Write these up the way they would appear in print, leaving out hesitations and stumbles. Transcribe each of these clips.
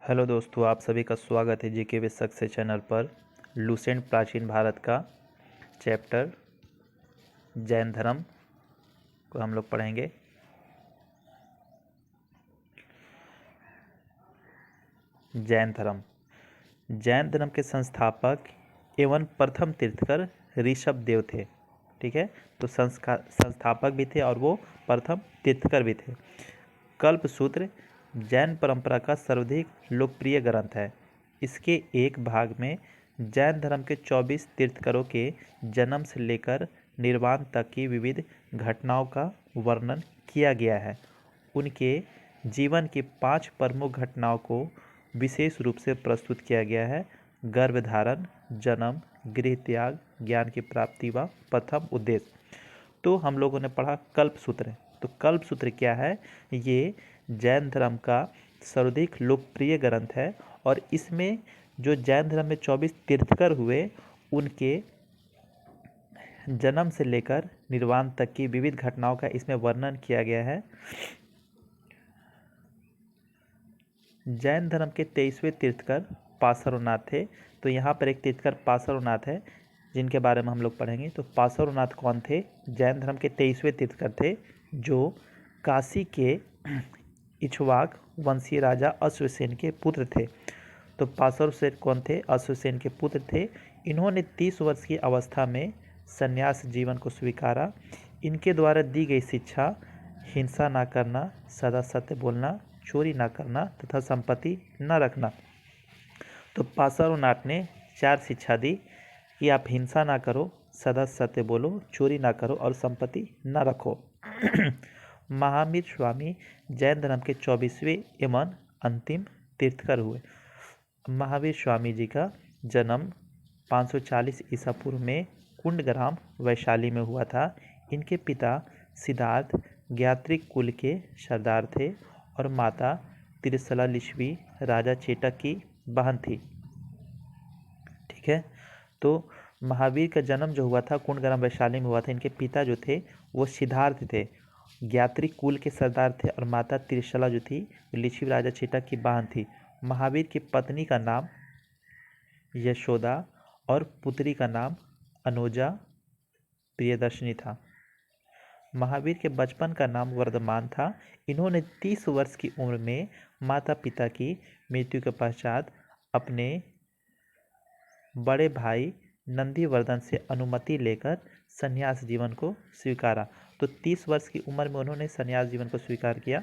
Hello दोस्तों, आप सभी का स्वागत है जीके विद सक्सेस चैनल पर। लूसेंट प्राचीन भारत का चैप्टर जैन धर्म को हम लोग पढ़ेंगे। जैन धर्म के संस्थापक एवं प्रथम तीर्थकर ऋषभ देव थे। ठीक है, तो संस्थापक भी थे और वो प्रथम तीर्थकर भी थे। कल्पसूत्र जैन परंपरा का सर्वाधिक लोकप्रिय ग्रंथ है। इसके एक भाग में जैन धर्म के 24 तीर्थकरों के जन्म से लेकर निर्वाण तक की विविध घटनाओं का वर्णन किया गया है। उनके जीवन की 5 प्रमुख घटनाओं को विशेष रूप से प्रस्तुत किया गया है: गर्भधारण, जन्म, गृह त्याग, ज्ञान की प्राप्ति व प्रथम उद्देश्य। तो हम लोगों ने पढ़ा कल्पसूत्र। तो कल्पसूत्र क्या है? ये जैन धर्म का सर्वाधिक लोकप्रिय ग्रंथ है और इसमें जो जैन धर्म में 24 तीर्थकर हुए उनके जन्म से लेकर निर्वाण तक की विविध घटनाओं का इसमें वर्णन किया गया है। जैन धर्म के 23वें तीर्थकर पार्श्वनाथ थे। तो यहाँ पर एक तीर्थकर पार्श्वनाथ है जिनके बारे में हम लोग पढ़ेंगे। तो पार्श्वनाथ कौन थे? जैन धर्म के 23वें तीर्थकर थे जो काशी के इक्ष्वाक वंशीय राजा अश्वसेन के पुत्र थे। तो पार्श्वसेन कौन थे? अश्वसेन के पुत्र थे। इन्होंने 30 वर्ष की अवस्था में संन्यास जीवन को स्वीकारा। इनके द्वारा दी गई शिक्षा हिंसा ना करना, सदा सत्य बोलना, चोरी ना करना तथा संपत्ति न रखना। तो पार्श्वनाथ ने 4 शिक्षा दी कि आप हिंसा ना करो, सदा सत्य बोलो, चोरी ना करो और संपत्ति न रखो। महावीर स्वामी जैन धर्म के 24वें एवं अंतिम तीर्थकर हुए। महावीर स्वामी जी का जन्म 540 ईसा पूर्व में कुंडग्राम वैशाली में हुआ था। इनके पिता सिद्धार्थ ज्ञात्रिक कुल के सरदार थे और माता त्रिशला लिच्छवी राजा चेटक की बहन थी। ठीक है, तो महावीर का जन्म जो हुआ था कुंडग्राम वैशाली में हुआ था। इनके पिता जो थे वो सिद्धार्थ थे, ज्ञात्रिक कुल के सरदार थे और माता त्रिशला जो थी लिच्छवी राजा चेटक की बहन थी। महावीर की पत्नी का नाम यशोदा और पुत्री का नाम अनुजा प्रियदर्शनी था। महावीर के बचपन का नाम वर्धमान था। इन्होंने 30 वर्ष की उम्र में माता पिता की मृत्यु के पश्चात अपने बड़े भाई नंदीवर्धन से अनुमति लेकर संन्यास जीवन को स्वीकारा। तो 30 वर्ष की उम्र में उन्होंने संन्यास जीवन को स्वीकार किया।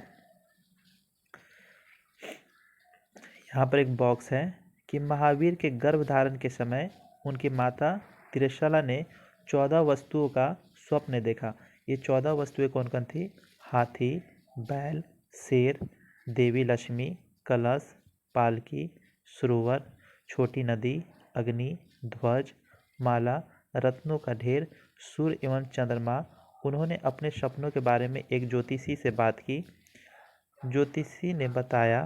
यहाँ पर एक बॉक्स है कि महावीर के गर्भधारण के समय उनकी माता त्रिशला ने 14 वस्तुओं का स्वप्न देखा। ये 14 वस्तुएं कौन कौन थी? हाथी, बैल, शेर, देवी लक्ष्मी, कलश, पालकी, सरोवर, छोटी नदी, अग्नि, ध्वज, माला, रत्नों का ढेर, सूर्य एवं चंद्रमा। उन्होंने अपने सपनों के बारे में एक ज्योतिषी से बात की। ज्योतिषी ने बताया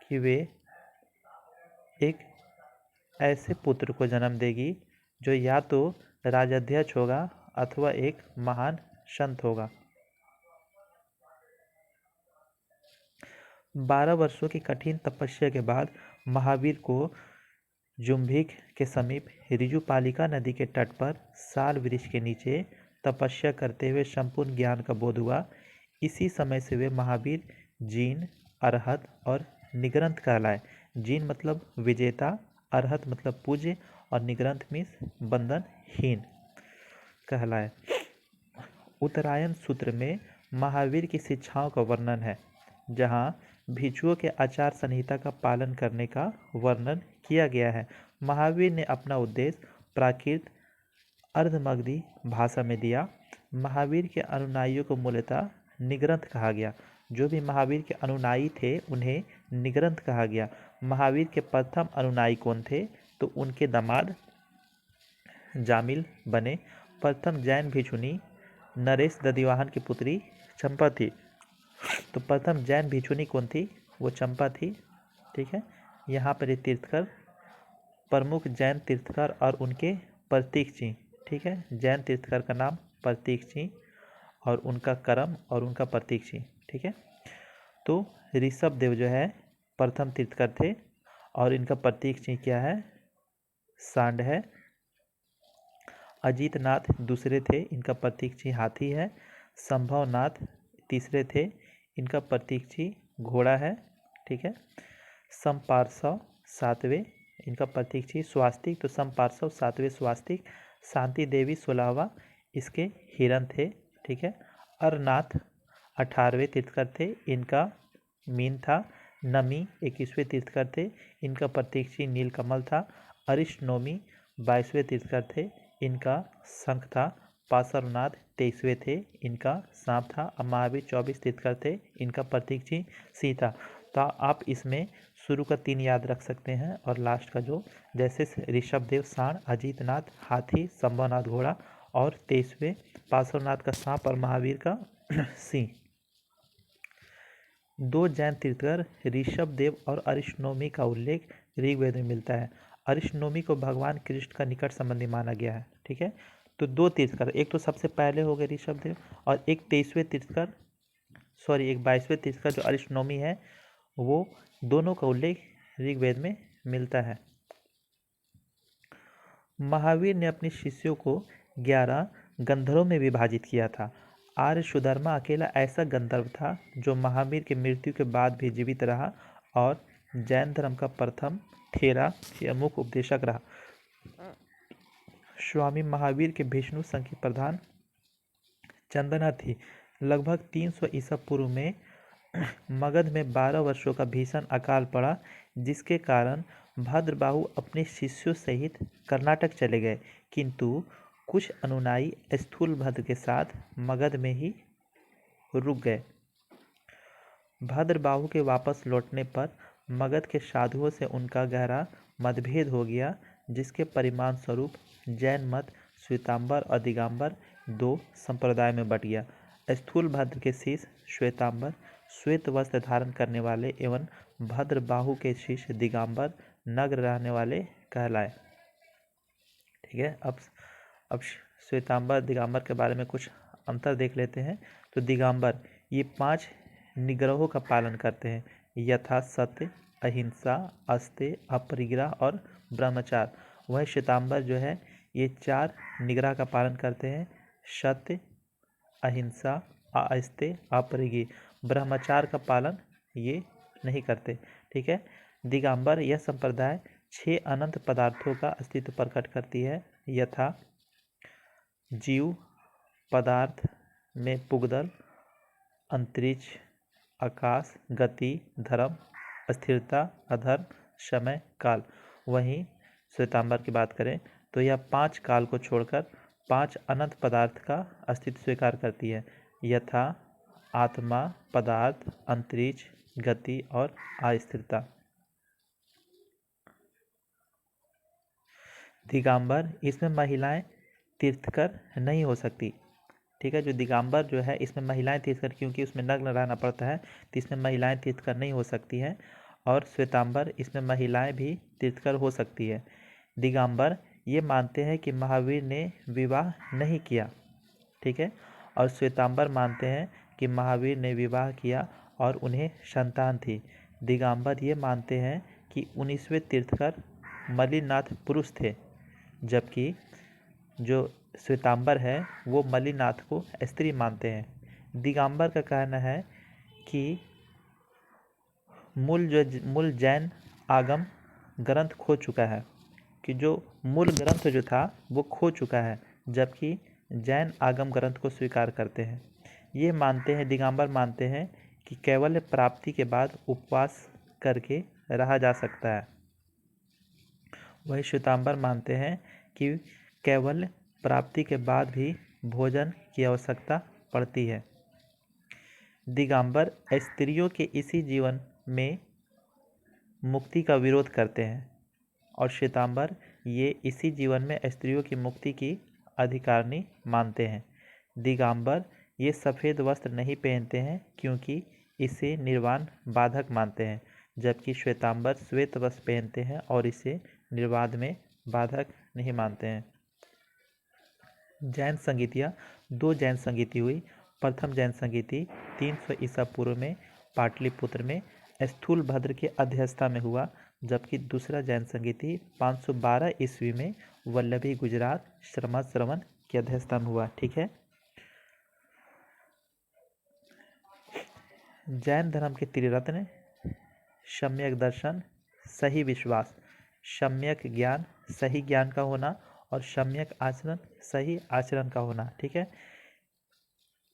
कि वे एक ऐसे पुत्र को जन्म देगी जो या तो राजाध्यक्ष होगा अथवा एक महान संत होगा। 12 वर्षों की कठिन तपस्या के बाद महावीर को जुम्भिक के समीप ऋजुपालिका नदी के तट पर साल वृक्ष के नीचे तपस्या करते हुए संपूर्ण ज्ञान का बोध हुआ। इसी समय से वे महावीर जीन, अरहत और निग्रंथ कहलाए। जीन मतलब विजेता, अरहत मतलब पूज्य और निग्रंथ मीन्स बंधनहीन कहलाए। उत्तरायण सूत्र में महावीर की शिक्षाओं का वर्णन है, जहाँ भिक्षुओं के आचार संहिता का पालन करने का वर्णन किया गया है। महावीर ने अपना उद्देश्य प्राकृत अर्धमगधी भाषा में दिया। महावीर के अनुयायियों को मूलतः निग्रंथ कहा गया। जो भी महावीर के अनुयायी थे उन्हें निग्रंथ कहा गया। महावीर के प्रथम अनुयायी कौन थे? तो उनके दामाद जामिल बने। प्रथम जैन भिक्षुनी नरेश दधिवाहन की पुत्री चंपा थी। तो प्रथम जैन भिक्षुनी कौन थी? वो चंपा थी। ठीक है, यहाँ पर ये तीर्थकर प्रमुख जैन तीर्थकर और उनके प्रतीक जी। ठीक है, जैन तीर्थकर का नाम प्रतीक जी और उनका कर्म और उनका प्रतीक जी। ठीक है, तो ऋषभ देव जो है प्रथम तीर्थकर थे और इनका प्रतीक चिन्ह क्या है? सांड है। अजीतनाथ दूसरे थे, इनका प्रतीक चिन्ह हाथी है। संभवनाथ तीसरे थे, इनका प्रतीक चिन्ह घोड़ा है। ठीक है। समपार्श्व सातवें, इनका प्रतीक चिन्ह स्वास्तिक, तो समपार्श्व सातवें स्वास्तिक। शांति देवी 16वां, इसके हिरण थे। ठीक है। अरनाथ 18वें तीर्थकर थे, इनका मीन था। नमी 21वें तीर्थकर थे, इनका प्रतीक चिन्ह नीलकमल था। अरिष्टनोमी 22वें तीर्थकर थे, इनका शंख था। पार्श्वनाथ 23वें थे, इनका सांप था। और महावीर 24 तीर्थकर थे, इनका प्रतीक चिन्ह सिंह था। तो आप इसमें शुरू का 3 याद रख सकते हैं और लास्ट का जो, जैसे ऋषभदेव सांड, अजीतनाथ हाथी, संभवनाथ घोड़ा और 23वें पार्श्वनाथ का सांप और महावीर का सिंह। 2 जैन तीर्थकर ऋषभदेव और अरिष्टनोमी का उल्लेख ऋग्वेद में मिलता है। अरिष्टनोमी को भगवान कृष्ण का निकट संबंधी माना गया है। ठीक है। तो 2 तीर्थकर, एक तो सबसे पहले हो गए ऋषभदेव और एक 22वें तीर्थकर, एक 22वें तीर्थकर जो अरिष्टनोमी है, वो दोनों का उल्लेख ऋग्वेद में मिलता है। महावीर ने अपने शिष्यों को 11 गंधर्वों में विभाजित किया था। आर्य सुधर्मा अकेला ऐसा गंधर्व था जो महावीर की मृत्यु के बाद भी जीवित रहा और जैन धर्म का प्रथम थेरा या मुख्य उपदेशक रहा। स्वामी महावीर के विष्णु संघ की प्रधान चंदना थी। लगभग 300 ईसा पूर्व में मगध में 12 वर्षों का भीषण अकाल पड़ा, जिसके कारण भद्रबाहु अपने शिष्यों सहित कर्नाटक चले गए, किंतु कुछ अनुयायी स्थूलभद्र के साथ मगध में ही रुक गए। भद्रबाहु के वापस लौटने पर मगध के साधुओं से उनका गहरा मतभेद हो गया, जिसके परिणाम स्वरूप जैन मत श्वेतांबर और दिगंबर 2 संप्रदाय में बट गया। स्थूलभद्र के शिष्य श्वेतांबर श्वेत वस्त्र धारण करने वाले एवं भद्रबाहु के शिष्य दिगंबर नग्न रहने वाले कहलाए। ठीक है। अब श्वेतांबर दिगंबर के बारे में कुछ अंतर देख लेते हैं। तो दिगंबर ये 5 निग्रहों का पालन करते हैं, यथा सत्य, अहिंसा, अस्तेय, अपरिग्रह और ब्रह्मचार। वह श्वेतांबर जो है ये 4 निग्रह का पालन करते हैं, सत्य, अहिंसा, अस्तेय, अपरिग्रह। ब्रह्मचार का पालन ये नहीं करते। ठीक है। दिगंबर यह संप्रदाय 6 अनंत पदार्थों का अस्तित्व प्रकट करती है, यथा जीव, पदार्थ में पुगदल, अंतरिक्ष, आकाश, गति, धर्म, स्थिरता, अधर्म, समय, काल। वहीं श्वेतांबर की बात करें तो यह 5 काल को छोड़कर 5 अनंत पदार्थ का अस्तित्व स्वीकार करती है, यथा आत्मा, पदार्थ, अंतरिक्ष, गति और अस्थिरता। दिगंबर इसमें महिलाएं तीर्थकर नहीं हो सकती। ठीक है। जो दिगंबर जो है इसमें महिलाएं तीर्थकर, क्योंकि उसमें नग्न रहना पड़ता है, तो इसमें महिलाएं तीर्थकर नहीं हो सकती हैं। और श्वेतांबर इसमें महिलाएं भी तीर्थकर हो सकती है। दिगंबर ये मानते हैं कि महावीर ने विवाह नहीं किया। ठीक है। और श्वेतांबर मानते हैं कि महावीर ने विवाह किया और उन्हें संतान थी। दिगंबर ये मानते हैं कि 19वें तीर्थकर मलिनाथ पुरुष थे, जबकि जो श्वेतांबर है वो मलिनाथ को स्त्री मानते हैं। दिगंबर का कहना है कि मूल जैन आगम ग्रंथ खो चुका है, कि जो मूल ग्रंथ जो था वो खो चुका है, जबकि जैन आगम ग्रंथ को स्वीकार करते हैं। ये मानते हैं, दिगंबर मानते हैं कि केवल प्राप्ति के बाद उपवास करके रहा जा सकता है। वही श्वेतांबर मानते हैं कि केवल प्राप्ति के बाद भी भोजन की आवश्यकता पड़ती है। दिगंबर स्त्रियों के इसी जीवन में मुक्ति का विरोध करते हैं और श्वेतांबर ये इसी जीवन में स्त्रियों की मुक्ति की अधिकारिणी मानते हैं। दिगंबर ये सफ़ेद वस्त्र नहीं पहनते हैं क्योंकि इसे निर्वाण बाधक मानते हैं, जबकि श्वेतांबर श्वेत वस्त्र पहनते हैं और इसे निर्वाण में बाधक नहीं मानते हैं। जैन संगीतियाँ 2 जैन संगीति हुई। प्रथम जैन संगीति 300 ईसा पूर्व में पाटलिपुत्र में स्थूलभद्र के अध्यक्षता में हुआ, जबकि दूसरा जैन संगीति 512 ईस्वी में वल्लभी गुजरात श्रवण की अध्यक्षता में हुआ। ठीक है। जैन धर्म के त्रिरत्न: सम्यक दर्शन, सही विश्वास, सम्यक ज्ञान, सही ज्ञान का होना, और सम्यक आचरण, सही आचरण का होना। ठीक है।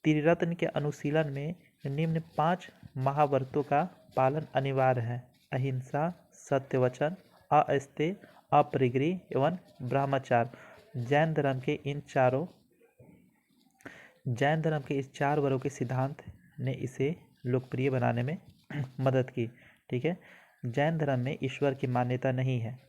त्रिरत्न के अनुशीलन में निम्न 5 महाव्रतों का पालन अनिवार्य है: अहिंसा, सत्यवचन, अस्तेय, अपरिग्रह एवं ब्रह्मचार्य। जैन धर्म के इस 4 वर्गों के सिद्धांत ने इसे लोकप्रिय बनाने में मदद की। ठीक है। जैन धर्म में ईश्वर की मान्यता नहीं है।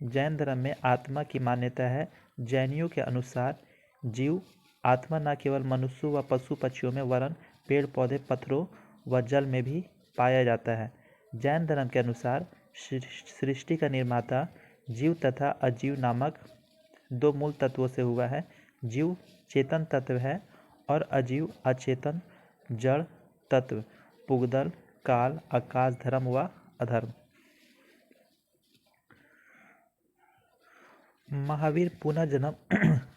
जैन धर्म में आत्मा की मान्यता है। जैनियों के अनुसार जीव आत्मा न केवल मनुष्यों व पशु पक्षियों में वरन पेड़ पौधे, पत्थरों व जल में भी पाया जाता है। जैन धर्म के अनुसार सृष्टि का निर्माता जीव तथा अजीव नामक 2 मूल तत्वों से हुआ है। जीव चेतन तत्व है और अजीव अचेतन जड़ तत्व, पुगदल, काल, आकाश, धर्म व अधर्म।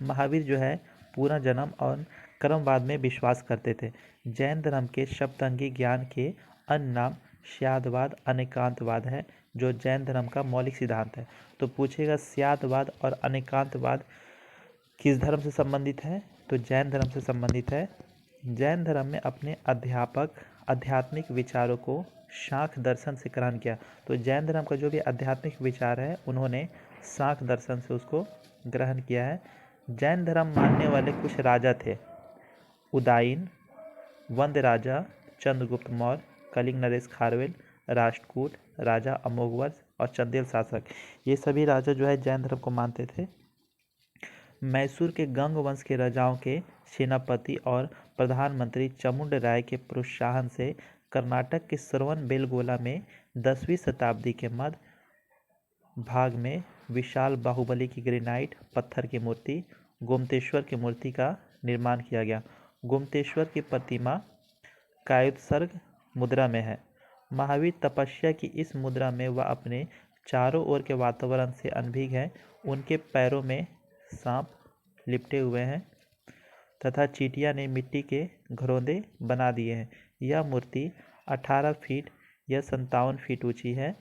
महावीर जो है पुनर्जन्म और कर्मवाद में विश्वास करते थे। जैन धर्म के सप्तंगी ज्ञान के अन्य नाम स्यादवाद, अनेकांतवाद है, जो जैन धर्म का मौलिक सिद्धांत है। तो पूछेगा स्यादवाद और अनेकांतवाद किस धर्म से संबंधित है? तो जैन धर्म से संबंधित है। जैन धर्म में अपने आध्यात्मिक विचारों को सांख्य दर्शन से ग्रहण किया। तो जैन धर्म का जो भी आध्यात्मिक विचार है उन्होंने सांख्य दर्शन से उसको ग्रहण किया है। जैन धर्म मानने वाले कुछ राजा थे: उदायन, वंद राजा, चंद्रगुप्त मौर्य, कलिंग नरेश खारवेल, राष्ट्रकूट राजा अमोघवर्ष और चंदेल शासक। ये सभी राजा जो है जैन धर्म को मानते थे। मैसूर के गंग वंश के राजाओं के सेनापति और प्रधानमंत्री चामुंड राय के प्रोत्साहन से कर्नाटक के श्रवण बेलगोला में 10वीं शताब्दी के मध्य भाग में विशाल बाहुबली की ग्रेनाइट पत्थर की मूर्ति गोमतेश्वर की मूर्ति का निर्माण किया गया। गोमतेश्वर की प्रतिमा कायोत्सर्ग मुद्रा में है। महावीर तपस्या की इस मुद्रा में वह अपने चारों ओर के वातावरण से अनभिज्ञ है। उनके पैरों में सांप लिपटे हुए हैं तथा चींटियां ने मिट्टी के घरौंदे बना दिए हैं। यह मूर्ति 18 फीट या 57 फीट ऊंची है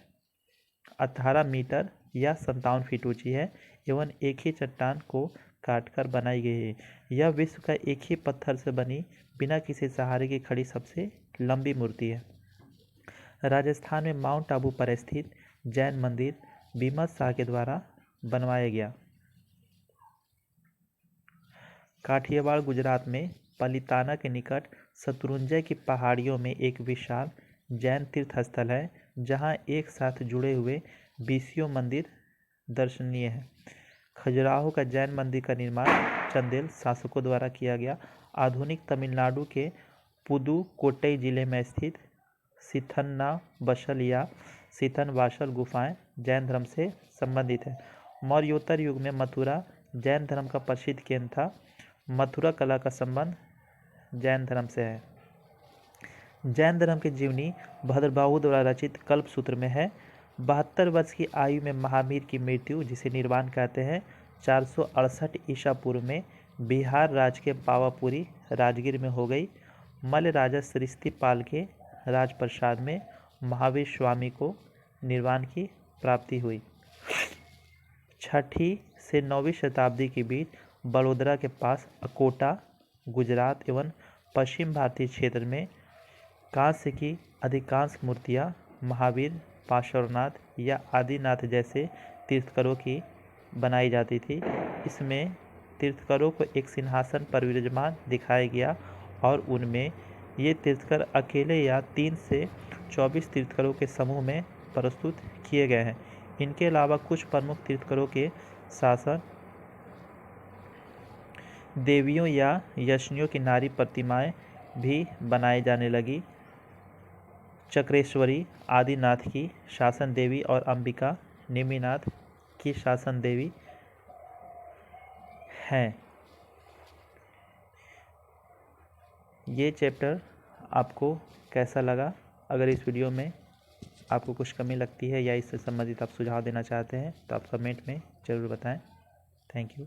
18 मीटर या 57 फीट ऊंची है एवं एक ही चट्टान को काटकर बनाई गई है। यह विश्व का एक ही पत्थर से बनी बिना किसी सहारे की खड़ी सबसे लंबी मूर्ति है। राजस्थान में माउंट आबू पर स्थित जैन मंदिर बीमत शाह के द्वारा बनवाया गया। काठियावाड़ गुजरात में पलिताना के निकट शत्रुंजय की पहाड़ियों में एक विशाल जैन तीर्थ स्थल है, जहां एक साथ जुड़े हुए 20 मंदिर दर्शनीय हैं। खजुराहो का जैन मंदिर का निर्माण चंदेल शासकों द्वारा किया गया। आधुनिक तमिलनाडु के पुदुकोट्टई जिले में स्थित सिथन्नाबसल या सिथनवासल गुफाएं जैन धर्म से संबंधित है। मौर्योत्तर युग में मथुरा जैन धर्म का प्रसिद्ध केंद्र था। मथुरा कला का संबंध जैन धर्म से है। जैन धर्म की जीवनी भद्रबाहु द्वारा रचित कल्पसूत्र में है। 72 वर्ष की आयु में महावीर की मृत्यु, जिसे निर्वाण कहते हैं, 468 ईसा पूर्व में बिहार राज्य के पावापुरी राजगीर में हो गई। मल्ल राजा सृष्टिपाल के राजप्रसाद में महावीर स्वामी को निर्वाण की प्राप्ति हुई। 6वीं से 9वीं शताब्दी के बीच बड़ोदरा के पास अकोटा, गुजरात एवं पश्चिम भारतीय क्षेत्र में कांस्य की अधिकांश मूर्तियां महावीर, पार्श्वनाथ या आदिनाथ जैसे तीर्थंकरों की बनाई जाती थी। इसमें तीर्थंकरों को एक सिंहासन पर विराजमान दिखाया गया और उनमें ये तीर्थंकर अकेले या 3 से 24 तीर्थंकरों के समूह में प्रस्तुत किए गए हैं। इनके अलावा कुछ प्रमुख तीर्थंकरों के शासन देवियों या यशनियों की नारी प्रतिमाएं भी बनाई जाने लगी। चक्रेश्वरी आदिनाथ की शासन देवी और अंबिका नेमिनाथ की शासन देवी हैं। ये चैप्टर आपको कैसा लगा। अगर इस वीडियो में आपको कुछ कमी लगती है या इससे संबंधित आप सुझाव देना चाहते हैं तो आप कमेंट में ज़रूर बताएं। Thank you.